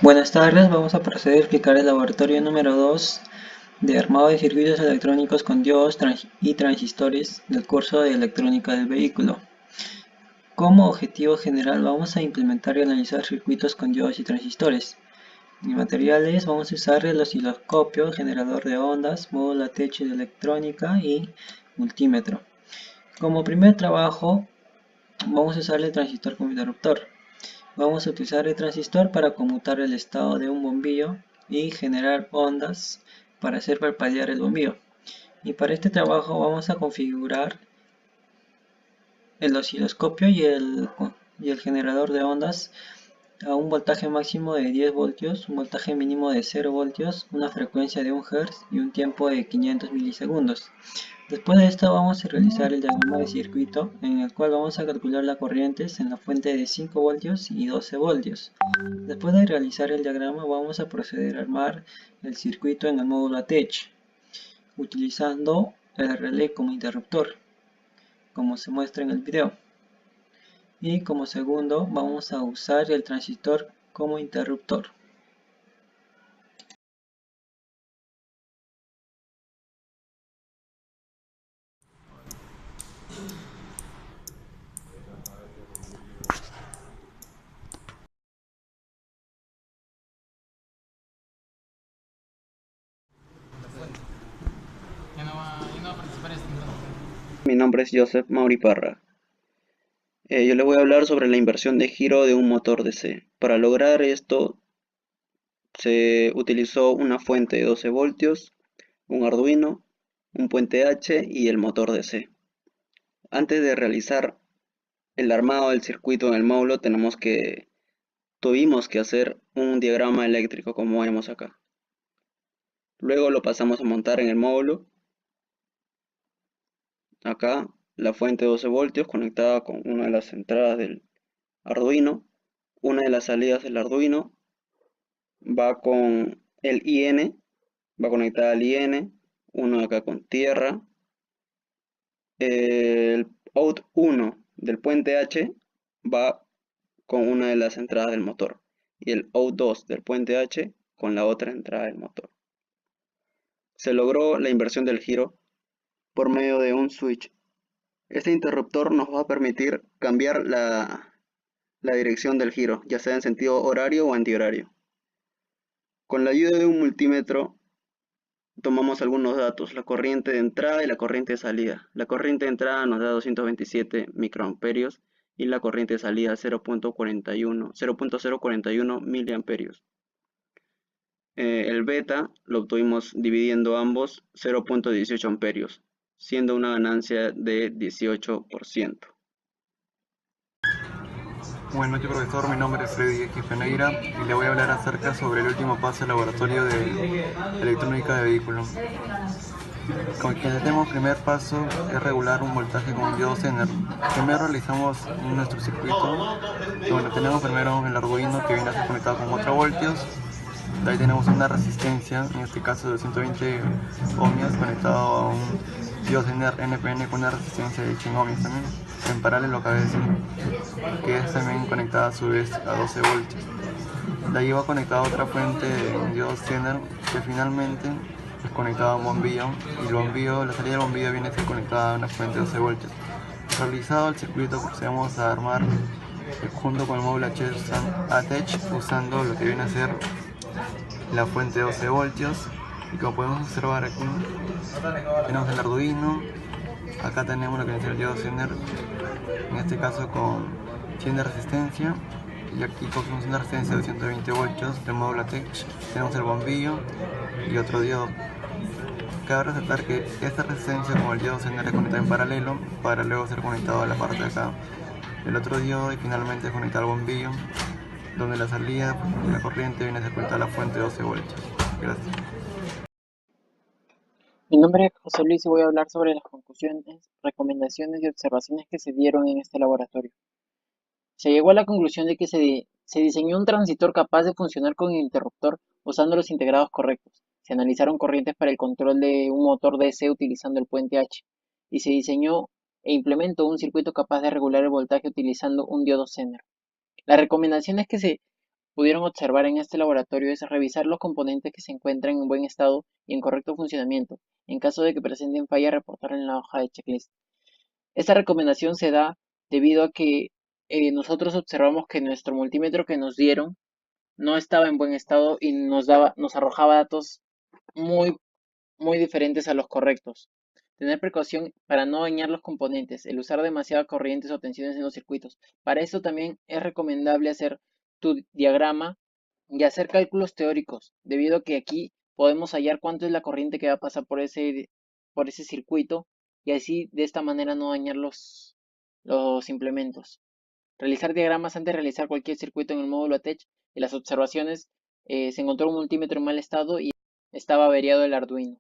Buenas tardes, vamos a proceder a explicar el laboratorio número 2 de armado de circuitos electrónicos con diodos y transistores del curso de electrónica del vehículo. Como objetivo general vamos a implementar y analizar circuitos con diodos y transistores. En materiales vamos a usar el osciloscopio, generador de ondas, módulo ATH de electrónica y multímetro. Como primer trabajo vamos a usar el transistor como interruptor. Vamos a utilizar el transistor para conmutar el estado de un bombillo y generar ondas para hacer parpadear el bombillo. Y para este trabajo vamos a configurar el osciloscopio y el generador de ondas a un voltaje máximo de 10 voltios, un voltaje mínimo de 0 voltios, una frecuencia de 1 Hz y un tiempo de 500 milisegundos. Después de esto vamos a realizar el diagrama de circuito en el cual vamos a calcular las corrientes en la fuente de 5 voltios y 12 voltios. Después de realizar el diagrama vamos a proceder a armar el circuito en el módulo ATH utilizando el relé como interruptor, como se muestra en el video. Y como segundo vamos a usar el transistor como interruptor. Ya no va a participar este entonces. Mi nombre es Joseph Mauri Parra. Yo le voy a hablar sobre la inversión de giro de un motor DC. Para lograr esto se utilizó una fuente de 12 voltios, un Arduino, un puente H y el motor DC. Antes de realizar el armado del circuito en el módulo tuvimos que hacer un diagrama eléctrico como vemos acá. Luego lo pasamos a montar en el módulo. Acá la fuente de 12 voltios conectada con una de las entradas del Arduino. Una de las salidas del Arduino va con el IN, va conectada al IN, uno acá con tierra. El out 1 del puente H va con una de las entradas del motor y el out 2 del puente H con la otra entrada del motor. Se logró la inversión del giro por medio de un switch. Este interruptor nos va a permitir cambiar la dirección del giro, ya sea en sentido horario o antihorario. Con la ayuda de un multímetro tomamos algunos datos, la corriente de entrada y la corriente de salida. La corriente de entrada nos da 227 microamperios y la corriente de salida 0.041 miliamperios. El beta lo obtuvimos dividiendo ambos 0.18 amperios, siendo una ganancia de 18%. Buenas noches, profesor. Mi nombre es Freddy X. Peneira y le voy a hablar acerca sobre el último paso del laboratorio de electrónica de vehículos. Con que tenemos primer paso es regular un voltaje con un diodo Zener. Primero realizamos nuestro circuito, donde tenemos primero el Arduino que viene a ser conectado con 4 voltios. De ahí tenemos una resistencia, en este caso de 120 ohmios, conectado a un diodo Zener NPN con una resistencia de 100 ohmios también. En paralelo cabe decir, que es también conectada a su vez a 12 voltios. De ahí va conectada a otra fuente de diodo Zener que finalmente es conectada a un bombillo, y la salida del bombillo viene a ser conectada a una fuente de 12 voltios. Realizado el circuito, procedemos a armar junto con el módulo ATH usando lo que viene a ser la fuente de 12 voltios. Y como podemos observar aquí, tenemos el Arduino. Acá tenemos lo que viene a ser el diodo Zener, en este caso con 100 de resistencia, y aquí cogemos una resistencia de 120 voltios del módulo ATH. Tenemos el bombillo y otro diodo. Cabe resaltar que esta resistencia con el diodo Zener es conectada en paralelo para luego ser conectado a la parte de acá del otro diodo y finalmente conectar al bombillo, donde la salida de la corriente viene a ser conectada a la fuente de 12 voltios. Gracias. Mi nombre es José Luis y voy a hablar sobre las conclusiones, recomendaciones y observaciones que se dieron en este laboratorio. Se llegó a la conclusión de que se diseñó un transistor capaz de funcionar con el interruptor usando los integrados correctos. Se analizaron corrientes para el control de un motor DC utilizando el puente H. Y se diseñó e implementó un circuito capaz de regular el voltaje utilizando un diodo Zener. Las recomendaciones que se pudieron observar en este laboratorio es revisar los componentes que se encuentran en buen estado y en correcto funcionamiento. En caso de que presenten falla, reportarlo en la hoja de checklist. Esta recomendación se da debido a que nosotros observamos que nuestro multímetro que nos dieron no estaba en buen estado y nos arrojaba datos muy, muy diferentes a los correctos. Tener precaución para no dañar los componentes, el usar demasiadas corrientes o tensiones en los circuitos. Para eso también es recomendable hacer tu diagrama y hacer cálculos teóricos, debido a que aquí podemos hallar cuánto es la corriente que va a pasar por ese circuito y así de esta manera no dañar los implementos. Realizar diagramas antes de realizar cualquier circuito en el módulo ATECH y las observaciones se encontró un multímetro en mal estado y estaba averiado el Arduino.